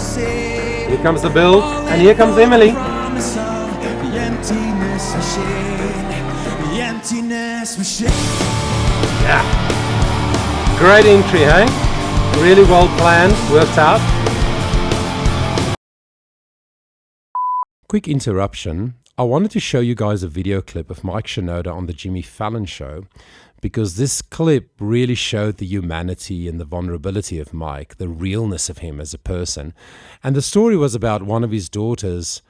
Here comes the build, and here comes Emily. Yeah. Great entry, hey? Really well planned, worked out. Quick interruption. I wanted to show you guys a video clip of Mike Shinoda on the Jimmy Fallon show, because this clip really showed the humanity and the vulnerability of Mike, the realness of him as a person. And the story was about one of his daughters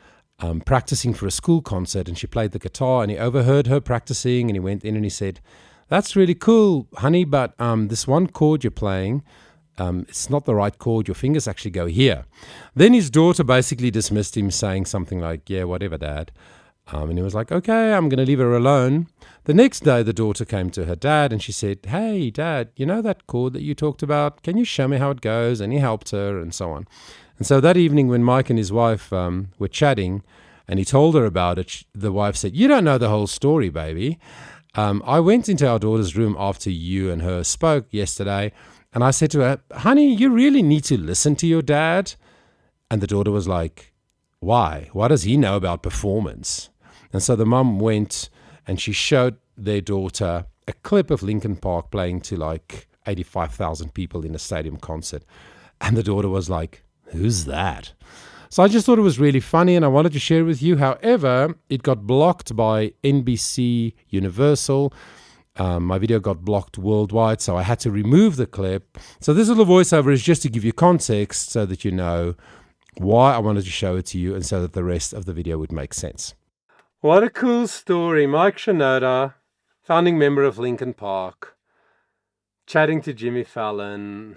practicing for a school concert, and she played the guitar, and he overheard her practicing, and he went in and he said, "That's really cool, honey, but this one chord you're playing, it's not the right chord. Your fingers actually go here." Then his daughter basically dismissed him, saying something like, "Yeah, whatever, Dad." And he was like, "Okay, I'm going to leave her alone." The next day, the daughter came to her dad and she said, "Hey, Dad, you know that chord that you talked about? Can you show me how it goes?" And he helped her and so on. And so that evening when Mike and his wife were chatting and he told her about it, the wife said, "You don't know the whole story, baby. I went into our daughter's room after you and her spoke yesterday, and I said to her, 'Honey, you really need to listen to your dad.'" And the daughter was like, "Why? What does he know about performance?" And so the mum went and she showed their daughter a clip of Linkin Park playing to like 85,000 people in a stadium concert. And the daughter was like, "Who's that?" So I just thought it was really funny and I wanted to share it with you. However, it got blocked by NBC Universal. My video got blocked worldwide, so I had to remove the clip. So this little voiceover is just to give you context so that you know why I wanted to show it to you and so that the rest of the video would make sense. What a cool story. Mike Shinoda, founding member of Linkin Park, chatting to Jimmy Fallon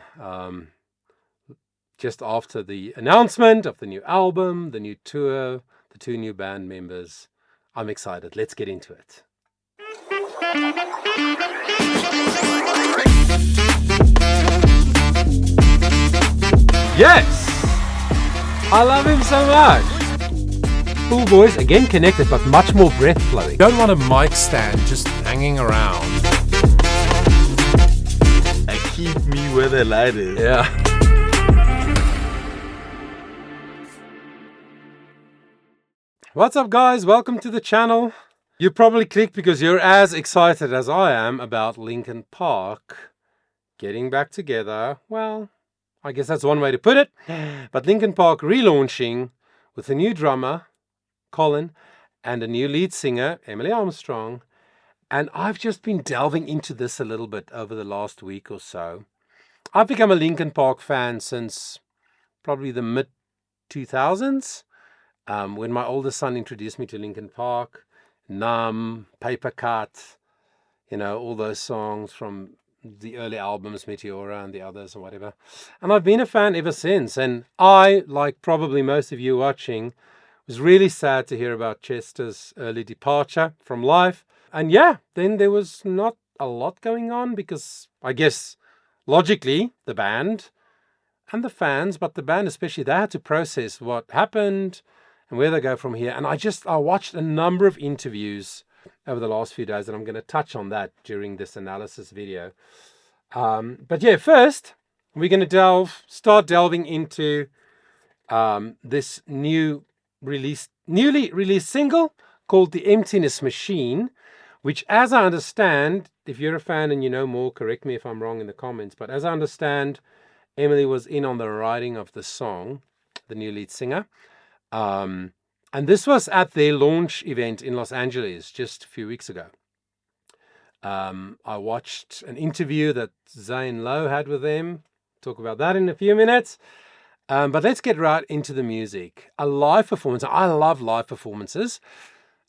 just after the announcement of the new album, the new tour, the 2 new band members. I'm excited. Let's get into it. Yes! I love him so much. Cool voice, again connected, but much more breath flowing. Don't want a mic stand just hanging around. I keep me where the light is. Yeah. What's up, guys? Welcome to the channel. You probably clicked because you're as excited as I am about Linkin Park getting back together. Well, I guess that's one way to put it. But Linkin Park relaunching with a new drummer, Colin, and a new lead singer, Emily Armstrong. And I've just been delving into this a little bit over the last week or so. I've become a Linkin Park fan since probably the mid-2000s, when my oldest son introduced me to Linkin Park, Numb, Paper Cut, you know, all those songs from the early albums, Meteora and the others or whatever. And I've been a fan ever since. And I, like probably most of you watching, was really sad to hear about Chester's early departure from life. And yeah, then there was not a lot going on because I guess logically the band and the fans, but the band especially, they had to process what happened and where they go from here. And I watched a number of interviews over the last few days, and I'm going to touch on that during this analysis video. But yeah, first we're going to start delving into this newly released single called The Emptiness Machine, which, as I understand, if you're a fan and you know more, correct me if I'm wrong in the comments, but as I understand, Emily was in on the writing of the song, the new lead singer. And this was at their launch event in Los Angeles just a few weeks ago. I watched an interview that Zane Lowe had with them. Talk about that in a few minutes. But let's get right into the music. A live performance. I love live performances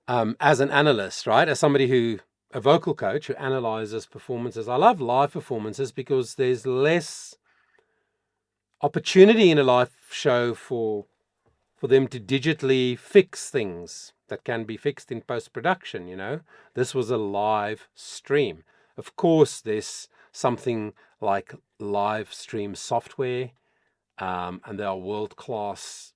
as an analyst, right? As somebody a vocal coach who analyzes performances. I love live performances because there's less opportunity in a live show for them to digitally fix things that can be fixed in post-production, you know. This was a live stream. Of course, there's something like live stream software, and there are world-class,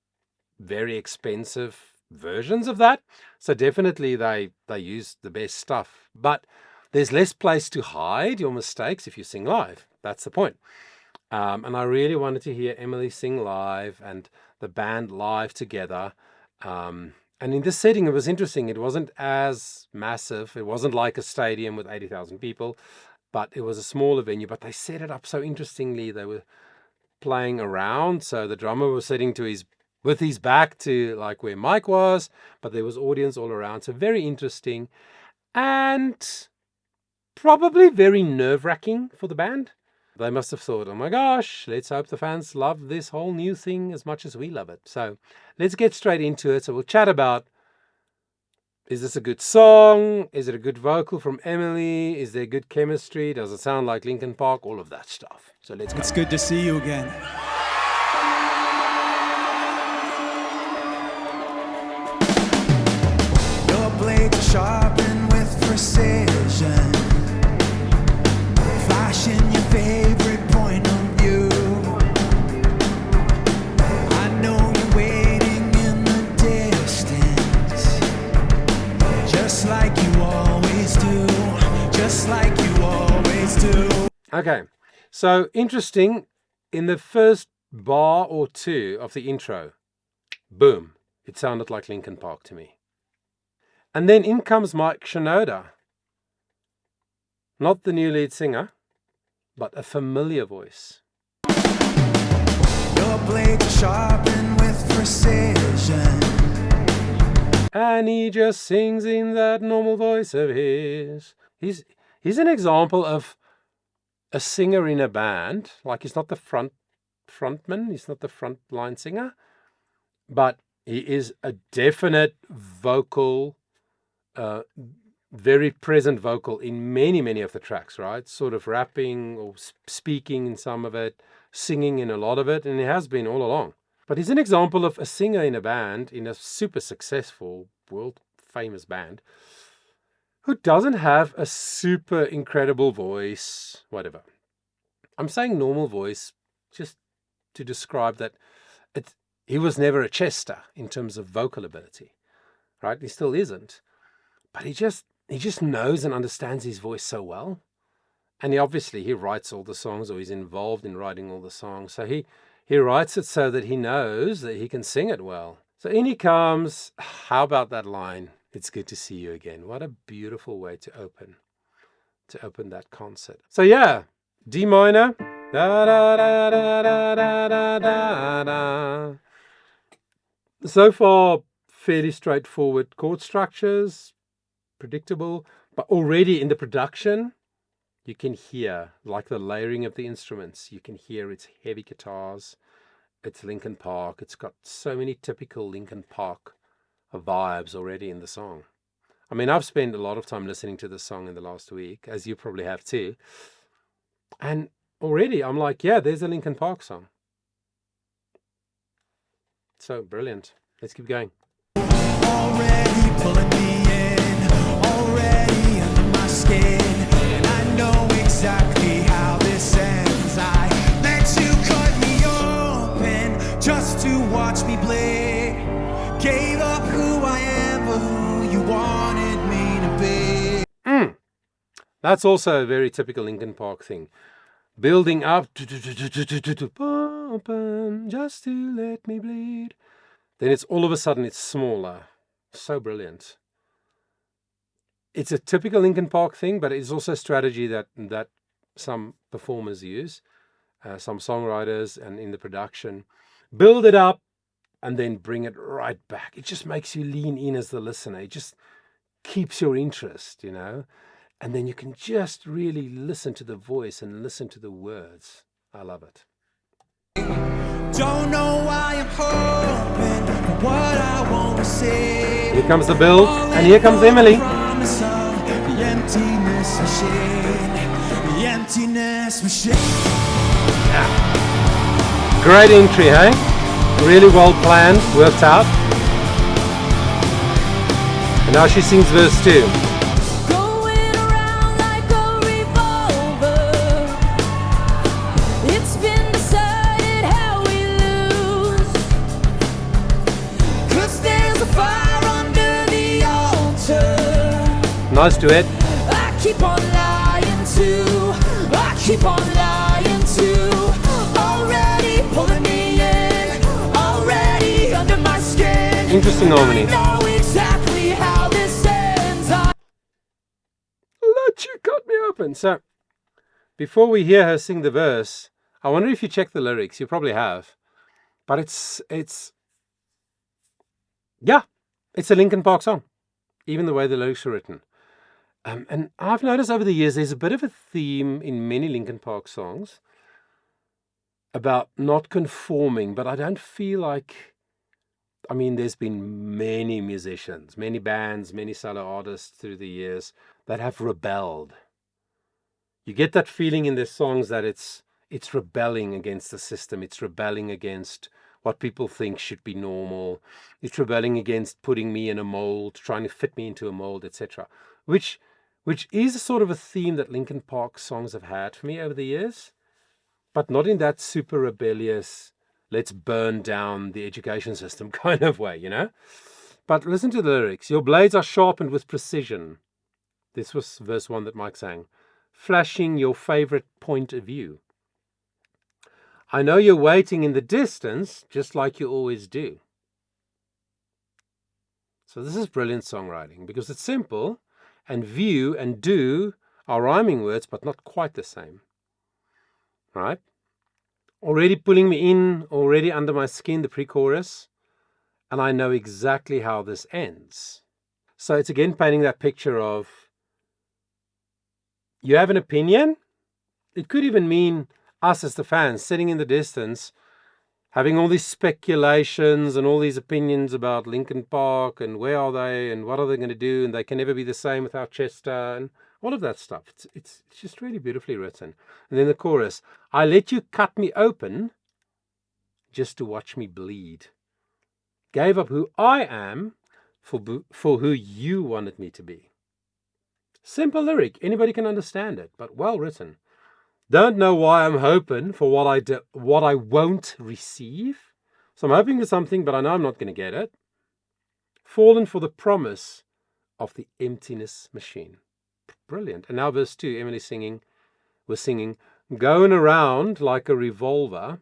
very expensive versions of that. So definitely they use the best stuff. But there's less place to hide your mistakes if you sing live. That's the point. And I really wanted to hear Emily sing live and the band live together. And in this setting, it was interesting. It wasn't as massive. It wasn't like a stadium with 80,000 people, but it was a smaller venue. But they set it up so interestingly. They were playing around. So the drummer was sitting with his back to like where Mike was, but there was audience all around. So very interesting and probably very nerve-wracking for the band. They must have thought, oh my gosh, let's hope the fans love this whole new thing as much as we love it. So let's get straight into it. So we'll chat about, is this a good song? Is it a good vocal from Emily? Is there good chemistry? Does it sound like Linkin Park? All of that stuff. So let's go. It's good to see you again. Your blades are sharpened with precision, flashing your favorite point of view. I know you're waiting in the distance, just like you always do, just like you always do. Okay, so interesting, in the first bar or two of the intro, boom, it sounded like Linkin Park to me. And then in comes Mike Shinoda. Not the new lead singer, but a familiar voice. Your blades are sharpened with precision, And he just sings in that normal voice of his. He's an example of a singer in a band. Like, he's not the frontman, he's not the frontline singer, but he is a definite vocal, very present vocal in many of the tracks, right? Sort of rapping or speaking in some of it, singing in a lot of it, and he has been all along. But he's an example of a singer in a band, in a super successful, world famous band, who doesn't have a super incredible voice, whatever. I'm saying normal voice just to describe that he was never a Chester in terms of vocal ability, right? He still isn't. But he just knows and understands his voice so well. And he writes all the songs, or he's involved in writing all the songs. So he writes it so that he knows that he can sing it well. So in he comes. How about that line? It's good to see you again. What a beautiful way to open that concert. So yeah, D minor. Da, da, da, da, da, da, da, da. So far, fairly straightforward chord structures, predictable, but already in the production, you can hear, like the layering of the instruments, you can hear it's heavy guitars, it's Linkin Park, it's got so many typical Linkin Park vibes already in the song. I mean, I've spent a lot of time listening to this song in the last week, as you probably have too, and already I'm like, yeah, there's a Linkin Park song. So brilliant. Let's keep going. Already pulling me in, already under my skin, and I know exactly how this ends. I let you cut me open just to watch me bleed. Gave up who I am for who you wanted me to be. That's also a very typical Linkin Park thing. Building up, just to let me bleed. Then it's all of a sudden it's smaller. So brilliant. It's a typical Linkin Park thing, but it's also a strategy that some performers use, some songwriters, and in the production. Build it up and then bring it right back. It just makes you lean in as the listener. It just keeps your interest, you know. And then you can just really listen to the voice and listen to the words. I love it. Don't know why I'm hoping for what I won't receive. Here comes the build, and here comes Emily. Promise of the emptiness machine. The emptiness machine. Great entry, hey? Really well planned, worked out. And now she sings verse 2. Going around like a revolver. It's been decided how we lose. 'Cause there's a fire under the altar. Nice duet. I keep on lying to. I keep on lying to. pulling me in, already under my skin. Interesting harmony. I know exactly how this ends. Let you cut me open. So, before we hear her sing the verse, I wonder if you check the lyrics. You probably have. But it's a Linkin Park song. Even the way the lyrics are written. And I've noticed over the years there's a bit of a theme in many Linkin Park songs about not conforming, but I don't feel like, I mean, there's been many musicians, many bands, many solo artists through the years that have rebelled. You get that feeling in their songs that it's rebelling against the system, it's rebelling against what people think should be normal, it's rebelling against putting me in a mold, trying to fit me into a mold, etc. Which is sort of a theme that Linkin Park songs have had for me over the years, but not in that super rebellious, let's burn down the education system kind of way, you know? But listen to the lyrics. Your blades are sharpened with precision. This was verse 1 that Mike sang. Flashing your favorite point of view. I know you're waiting in the distance, just like you always do. So this is brilliant songwriting because it's simple, and view and do are rhyming words, but not quite the same. Right? Already pulling me in, already under my skin, the pre-chorus, and I know exactly how this ends. So it's again painting that picture of you have an opinion. It could even mean us as the fans sitting in the distance, having all these speculations and all these opinions about Linkin Park and where are they and what are they going to do and they can never be the same without Chester and all of that stuff. It's just really beautifully written. And then the chorus, I let you cut me open just to watch me bleed. Gave up who I am for who you wanted me to be. Simple lyric, anybody can understand it, but well written. Don't know why I'm hoping for what I won't receive. So I'm hoping for something, but I know I'm not going to get it. Fallen for the promise of the emptiness machine. Brilliant. And now verse 2, Emily was singing, going around like a revolver.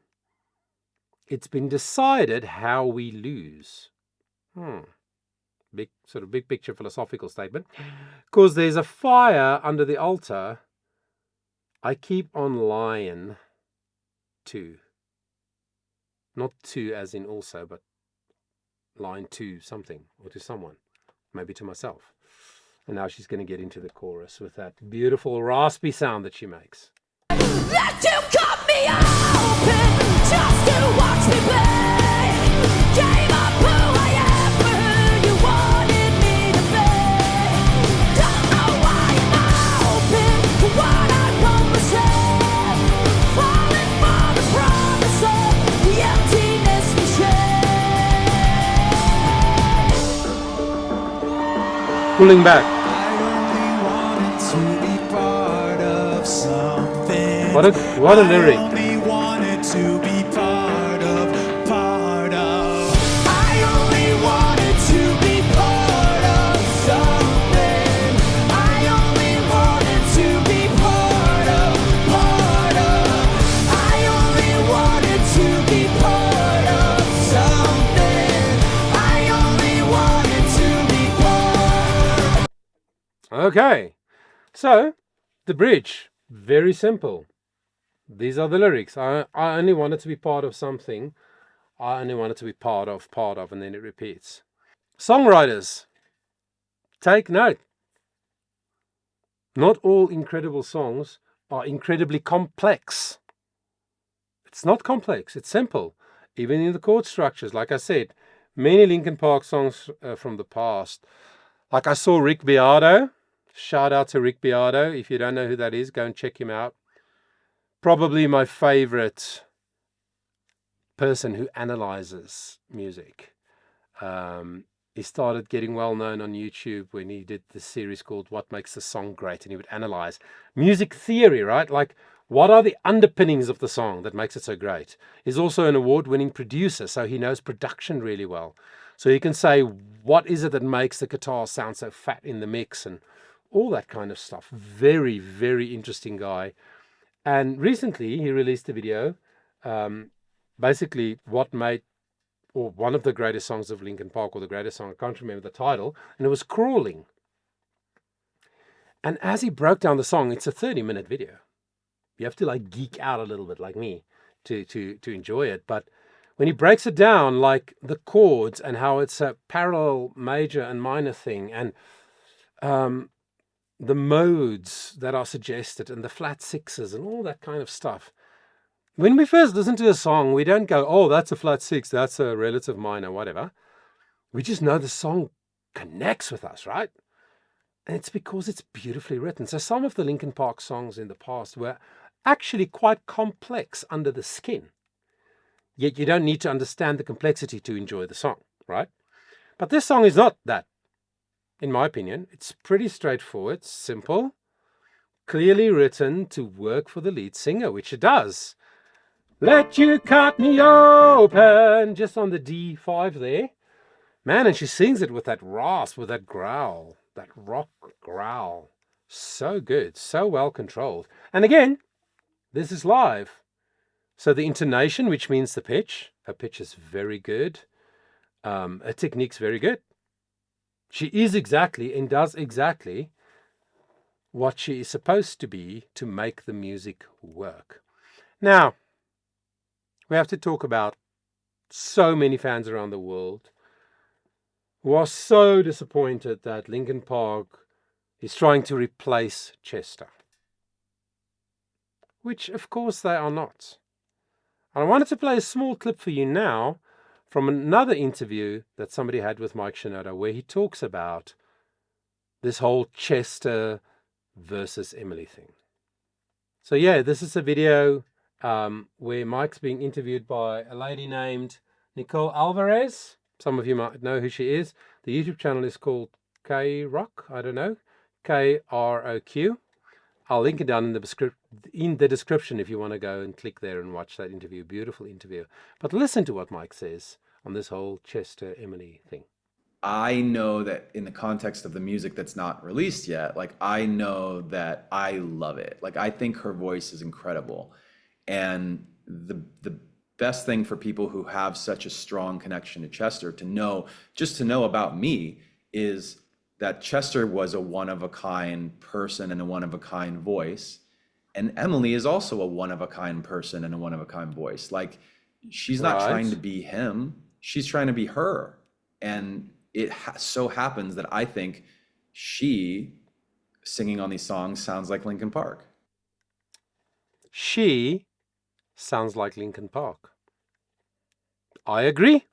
It's been decided how we lose. Big picture philosophical statement. Because there's a fire under the altar. I keep on lying to. Not to as in also, but lying to something or to someone. Maybe to myself. And now she's going to get into the chorus with that beautiful raspy sound that she makes. That you cut me open just to watch me play. Gave up who I am for who you wanted me to be. Don't know why I'm open for what I won't receive. Falling for the promise of the emptiness machine. Pulling back. What a lyric. I only wanted to be part of. I only wanted to be part of something. I only wanted to be part of. I only wanted to be part of something. I only wanted to be part. Okay. So, the bridge. Very simple. These are the lyrics. I only wanted to be part of something. I only wanted to be part of, and then it repeats. Songwriters, take note. Not all incredible songs are incredibly complex. It's not complex, it's simple. Even in the chord structures, like I said, many Linkin Park songs from the past. Like I saw Rick Beato. Shout out to Rick Beato. If you don't know who that is, go and check him out. Probably my favorite person who analyzes music. He started getting well known on YouTube when he did this series called What Makes a Song Great, and he would analyze music theory, right? Like, what are the underpinnings of the song that makes it so great? He's also an award-winning producer, so he knows production really well. So he can say, what is it that makes the guitar sound so fat in the mix and all that kind of stuff. Very, very interesting guy. And recently he released a video basically what made, or one of the greatest songs of Linkin Park, or the greatest song, I can't remember the title, and it was Crawling. And as he broke down the song, it's a 30-minute video. You have to like geek out a little bit like me to enjoy it. But when he breaks it down, like the chords and how it's a parallel major and minor thing, and the modes that are suggested, and the flat sixes and all that kind of stuff. When we first listen to a song, we don't go, oh, that's a flat six, that's a relative minor, whatever. We just know the song connects with us, right? And it's because it's beautifully written. So some of the Linkin Park songs in the past were actually quite complex under the skin. Yet you don't need to understand the complexity to enjoy the song, right? But this song is not that, in my opinion. It's pretty straightforward, simple, clearly written to work for the lead singer, which it does. Let you cut me open, just on the D5 there. Man, and she sings it with that rasp, with that growl, that rock growl. So good, so well controlled. And again, this is live. So the intonation, which means the pitch, her pitch is very good. Her technique's very good. She is exactly and does exactly what she is supposed to be to make the music work. Now, we have to talk about so many fans around the world who are so disappointed that Linkin Park is trying to replace Chester. Which, of course, they are not. And I wanted to play a small clip for you now from another interview that somebody had with Mike Shinoda, where he talks about this whole Chester versus Emily thing. So yeah, this is a video where Mike's being interviewed by a lady named Nicole Alvarez. Some of you might know who she is. The YouTube channel is called K-Rock, I don't know, K-R-O-Q. I'll link it down in the description if you want to go and click there and watch that interview. Beautiful interview. But listen to what Mike says on this whole Chester-Emily thing. I know that in the context of the music that's not released yet, like I know that I love it. Like I think her voice is incredible. And the best thing for people who have such a strong connection to Chester to know, just to know about me, is that Chester was a one-of-a-kind person and a one-of-a-kind voice. And Emily is also a one-of-a-kind person and a one-of-a-kind voice. Like, she's not trying to be him. She's trying to be her. And it so happens that I think she, singing on these songs, sounds like Linkin Park. She sounds like Linkin Park. I agree.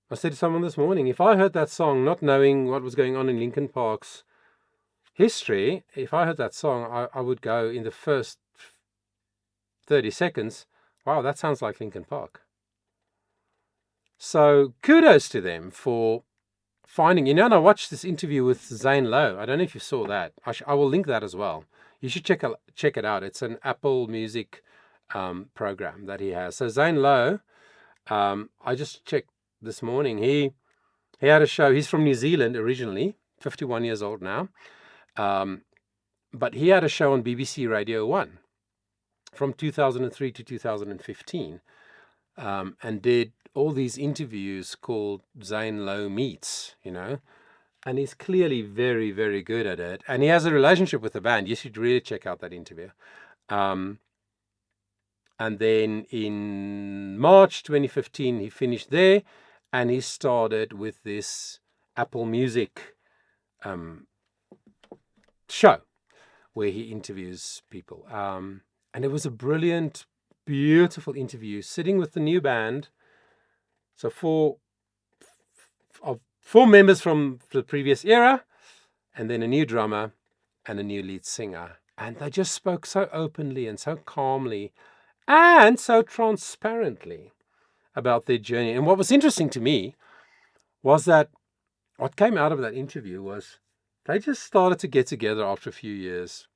I said to someone this morning, if I heard that song, not knowing what was going on in Linkin Park's history, if I heard that song, I would go in the first 30 seconds, wow, that sounds like Linkin Park. So kudos to them for finding, and I watched this interview with Zane Lowe. I don't know if you saw that. I will link that as well. You should check it out. It's an Apple Music program that he has. So Zane Lowe, I just checked this morning. He had a show. He's from New Zealand originally, 51 years old now. But he had a show on BBC Radio 1 from 2003 to 2015, and did all these interviews called Zane Lowe Meets, and he's clearly very, very good at it. And he has a relationship with the band. You should really check out that interview. And then in March 2015, he finished there, and he started with this Apple Music show where he interviews people. And it was a brilliant, beautiful interview, sitting with the new band. So four members from the previous era, and then a new drummer and a new lead singer. And they just spoke so openly and so calmly and so transparently about their journey. And what was interesting to me was that what came out of that interview was they just started to get together after a few years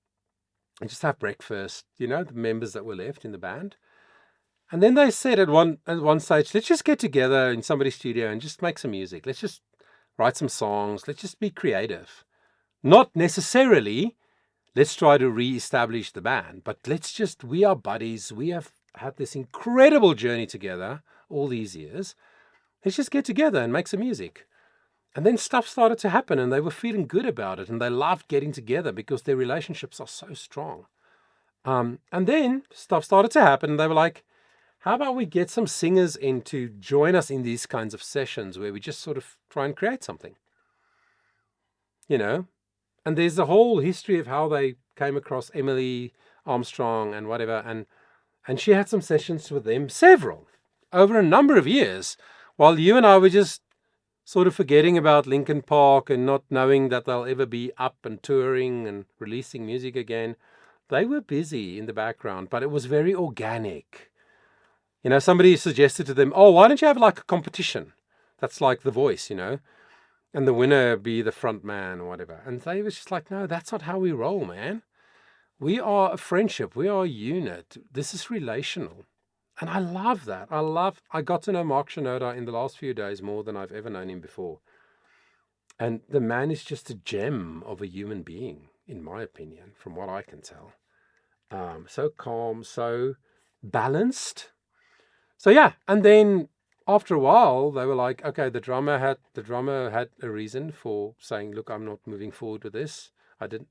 and just have breakfast, the members that were left in the band. And then they said at one stage, let's just get together in somebody's studio and just make some music. Let's just write some songs. Let's just be creative. Not necessarily, let's try to re-establish the band, but we are buddies. We have had this incredible journey together all these years. Let's just get together and make some music. And then stuff started to happen and they were feeling good about it and they loved getting together because their relationships are so strong. And then stuff started to happen and they were like, how about we get some singers in to join us in these kinds of sessions where we just sort of try and create something, you know? And there's a whole history of how they came across Emily Armstrong and whatever. And she had some sessions with them, several, over a number of years, while you and I were just sort of forgetting about Linkin Park and not knowing that they'll ever be up and touring and releasing music again. They were busy in the background, but it was very organic. You know, somebody suggested to them, oh, why don't you have like a competition? That's like The Voice, you know, and the winner be the front man or whatever. And they was just like, no, that's not how we roll, man. We are a friendship. We are a unit. This is relational. And I love that. I got to know Mark Shinoda in the last few days more than I've ever known him before. And the man is just a gem of a human being, in my opinion, from what I can tell. So calm, so balanced. So yeah, and then after a while, they were like, okay, the drummer had a reason for saying, look, I'm not moving forward with this. I didn't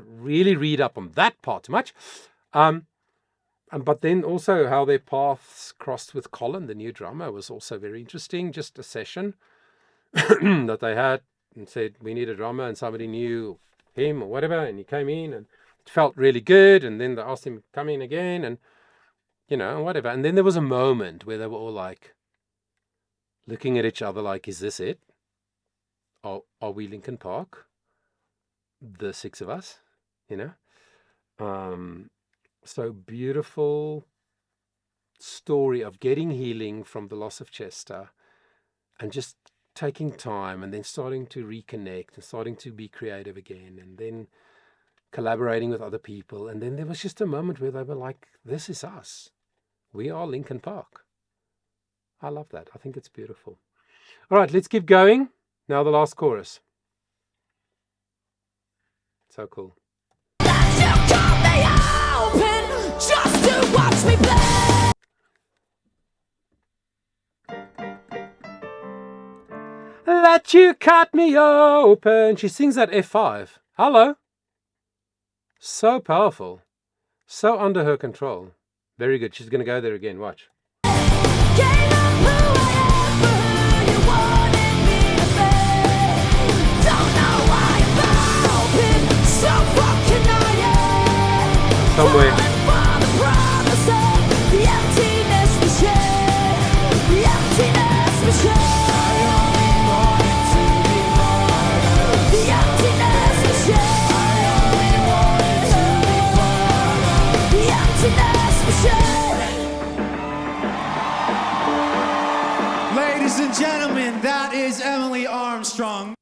really read up on that part too much. But then also how their paths crossed with Colin, the new drummer, was also very interesting. Just a session that they had and said, we need a drummer, and somebody knew him or whatever, and he came in and it felt really good. And then they asked him to come in again and, you know, whatever. And then there was a moment where they were all like looking at each other like, is this it? Are we Linkin Park? The six of us, you know? So beautiful story of getting healing from the loss of Chester and just taking time and then starting to reconnect and starting to be creative again and then collaborating with other people. And then there was just a moment where they were like, this is us. We are Linkin Park. I love that. I think it's beautiful. All right, let's keep going. Now the last chorus. So cool. Just to watch me play. Let you cut me open. She sings that F5. Hello. So powerful. So under her control. Very good. She's going to go there again. Watch. Gave up who I am for who you wanted me to be. Don't know why I'm open. So fucking I am. Somewhere. For the promise of the emptiness we share. The emptiness we share. I only wanted to be part of the emptiness we share. I only wanted to be part of the emptiness we share. Ladies and gentlemen, that is Emily Armstrong.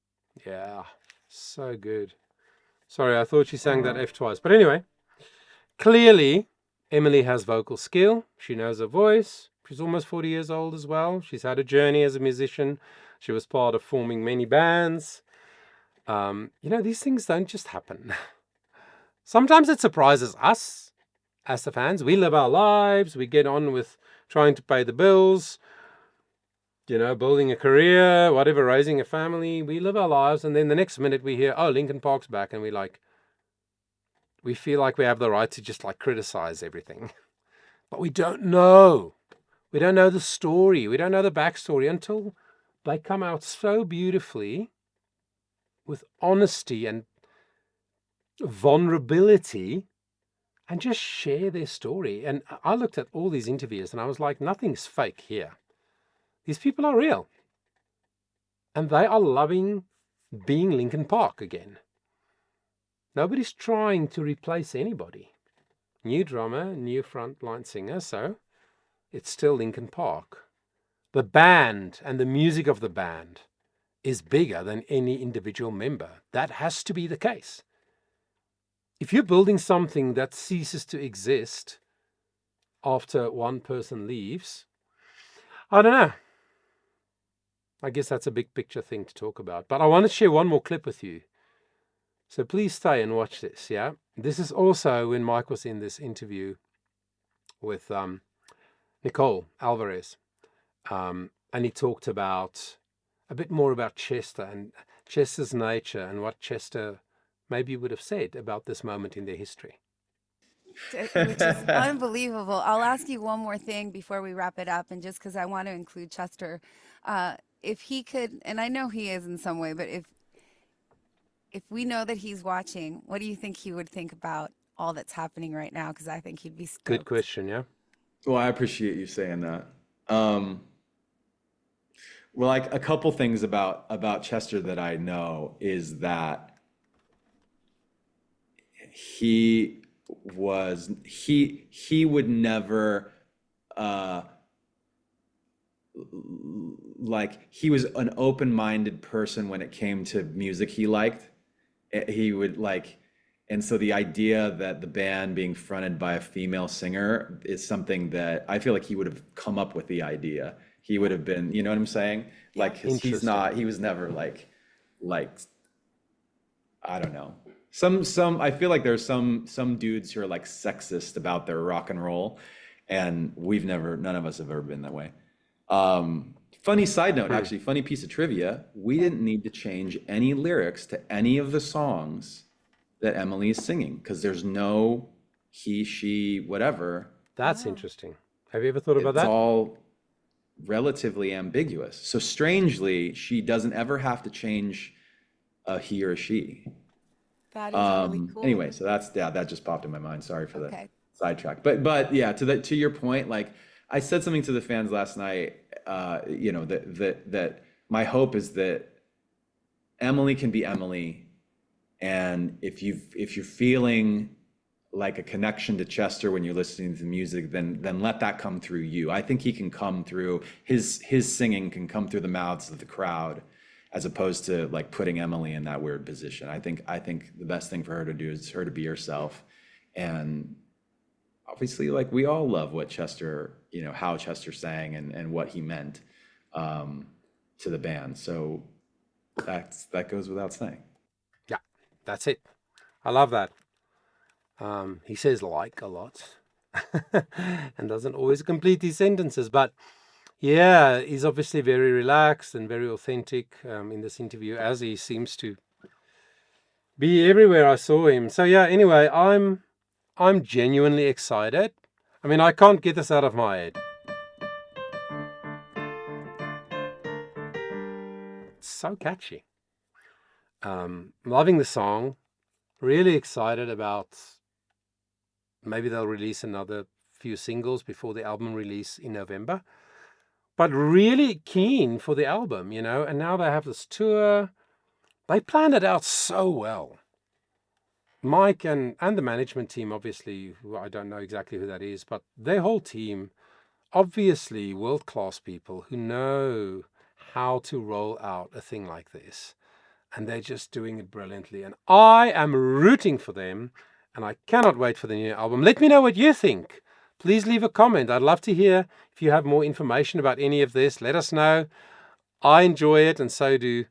Yeah. So good. Sorry, I thought she sang that F twice. But anyway, clearly Emily has vocal skill. She knows her voice. She's almost 40 years old as well. She's had a journey as a musician. She was part of forming many bands. You know, these things don't just happen. Sometimes it surprises us as the fans. We live our lives. We get on with trying to pay the bills, you know, building a career, whatever, raising a family. We live our lives. And then the next minute we hear, oh, Linkin Park's back. And we feel like we have the right to just like criticize everything. But we don't know. We don't know the story. We don't know the backstory until they come out so beautifully with honesty and vulnerability and just share their story. And I looked at all these interviews and I was like, nothing's fake here. These people are real. And they are loving being Linkin Park again. Nobody's trying to replace anybody. New drummer, new frontline singer, so it's still Linkin Park. The band and the music of the band is bigger than any individual member. That has to be the case. If you're building something that ceases to exist after one person leaves, I don't know. I guess that's a big picture thing to talk about. But I want to share one more clip with you. So please stay and watch this, yeah? This is also when Mike was in this interview with Nicole Alvarez, and he talked about a bit more about Chester and Chester's nature and what Chester maybe would have said about this moment in their history. Which is unbelievable. I'll ask you one more thing before we wrap it up, and just because I want to include Chester, if he could, and I know he is in some way, but if we know that he's watching, what do you think he would think about all that's happening right now? Because I think he'd be stoked. Good question, yeah. Well, I appreciate you saying that. Well, like a couple things about Chester that I know is that he would never like he was an open-minded person when it came to music he liked. He would like, and so the idea that the band being fronted by a female singer is something that I feel like he would have come up with the idea. He would have been, you know what I'm saying? Like he was never like I don't know. I feel like there's some dudes who are like sexist about their rock and roll, and none of us have ever been that way. Funny side note, actually, funny piece of trivia. We didn't need to change any lyrics to any of the songs that Emily is singing because there's no he, she, whatever. That's interesting. Have you ever thought about that? It's all relatively ambiguous. So strangely, she doesn't ever have to change a he or a she. That is really cool. Anyway, so that just popped in my mind. Sorry for the Okay. sidetrack. But yeah, to your point, like I said something to the fans last night. That my hope is that Emily can be Emily, and if you're feeling like a connection to Chester when you're listening to the music, then let that come through you. I think he can come through his singing can come through the mouths of the crowd, as opposed to like putting Emily in that weird position. I think the best thing for her to do is her to be herself, and obviously, like we all love what Chester, how Chester sang and what he meant to the band. So that goes without saying. Yeah, that's it. I love that. He says like a lot and doesn't always complete his sentences, but yeah, he's obviously very relaxed and very authentic in this interview, as he seems to be everywhere I saw him. So yeah, anyway, I'm genuinely excited. I mean, I can't get this out of my head. It's so catchy. Loving the song. Really excited about maybe they'll release another few singles before the album release in November. But really keen for the album, and now they have this tour. They planned it out so well. Mike and the management team, obviously, who I don't know exactly who that is, but their whole team, obviously world-class people who know how to roll out a thing like this. And they're just doing it brilliantly. And I am rooting for them, and I cannot wait for the new album. Let me know what you think. Please leave a comment. I'd love to hear if you have more information about any of this. Let us know. I enjoy it, and so do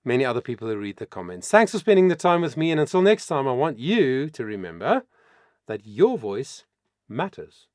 many other people who read the comments. Thanks for spending the time with me, and until next time, I want you to remember that your voice matters.